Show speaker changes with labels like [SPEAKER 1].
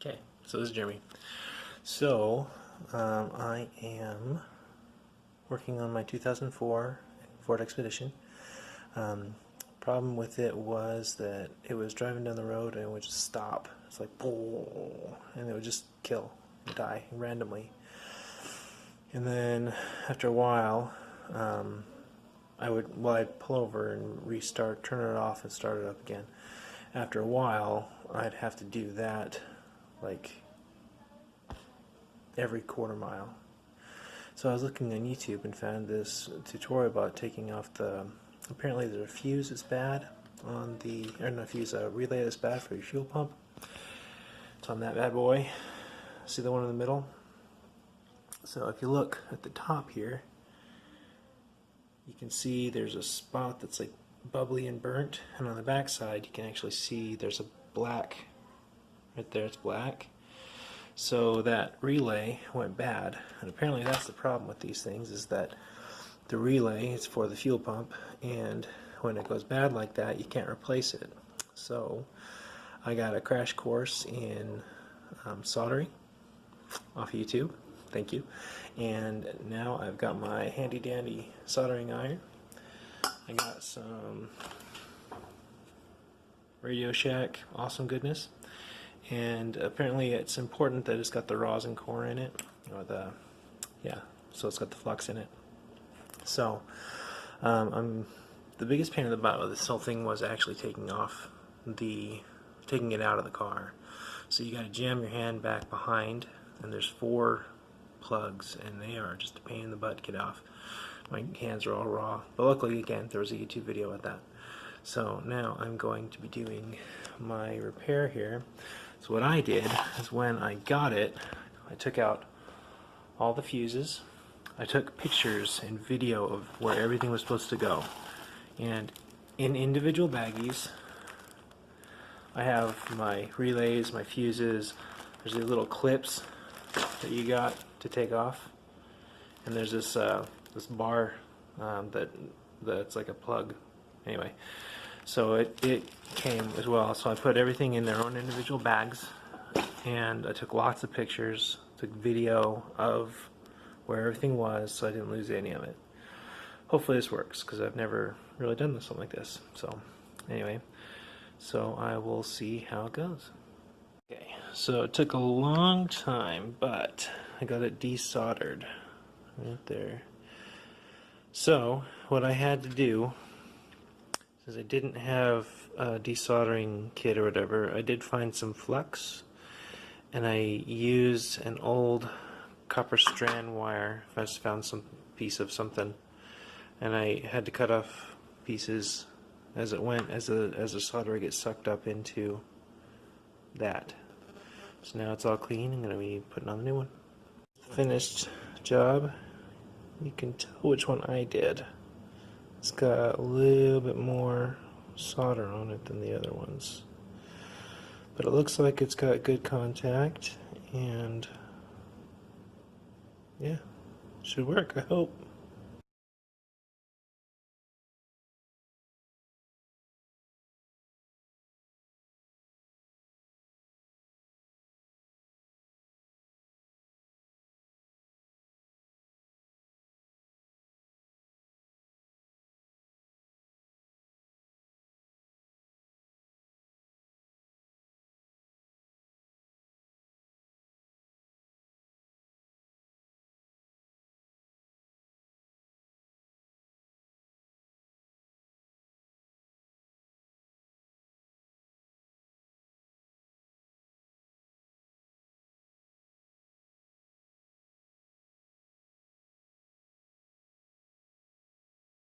[SPEAKER 1] Okay, so this is Jeremy. So, I am working on my 2004 Ford Expedition. Problem with it was that it was driving down the road and it would just stop. It's like, and it would just kill and die randomly. And then after a while, I'd pull over and restart, turn it off and start it up again. After a while, I'd have to do that like every quarter mile. So I was looking on YouTube and found this tutorial about taking off apparently the fuse is bad on a relay that's bad for your fuel pump. It's on that bad boy. See the one in the middle? So if you look at the top here, you can see there's a spot that's like bubbly and burnt, and on the back side you can actually see there's a black right there. It's black. So that relay went bad, and apparently that's the problem with these things, is that the relay is for the fuel pump, and when it goes bad like that you can't replace it. So I got a crash course in soldering off YouTube, thank you, and now I've got my handy dandy soldering iron. I got some Radio Shack awesome goodness, and apparently it's important that it's got the rosin core in it, or so it's got the flux in it. So the biggest pain in the butt of this whole thing was actually taking it out of the car. So you got to jam your hand back behind, and there's 4 plugs, and they are just a pain in the butt to get off. My hands are all raw, but luckily, again, there was a YouTube video of that. So now I'm going to be doing my repair here. So what I did is, when I got it, I took out all the fuses. I took pictures and video of where everything was supposed to go, and in individual baggies I have my relays, my fuses. There's these little clips that you got to take off, and there's this bar that's like a plug. Anyway, so it came as well. So I put everything in their own individual bags, and I took lots of pictures, took video of where everything was, so I didn't lose any of it. Hopefully this works, because I've never really done something like this. So anyway, so I will see how it goes. Okay, so it took a long time, but I got it desoldered right there. So what I had to do, since I didn't have a desoldering kit or whatever, I did find some flux, and I used an old copper strand wire. I just found some piece of something, and I had to cut off pieces as it went, as the solder gets sucked up into that. So now it's all clean. I'm going to be putting on the new one. Finished job. You can tell which one I did. It's got a little bit more solder on it than the other ones, but it looks like it's got good contact, and yeah, should work, I hope.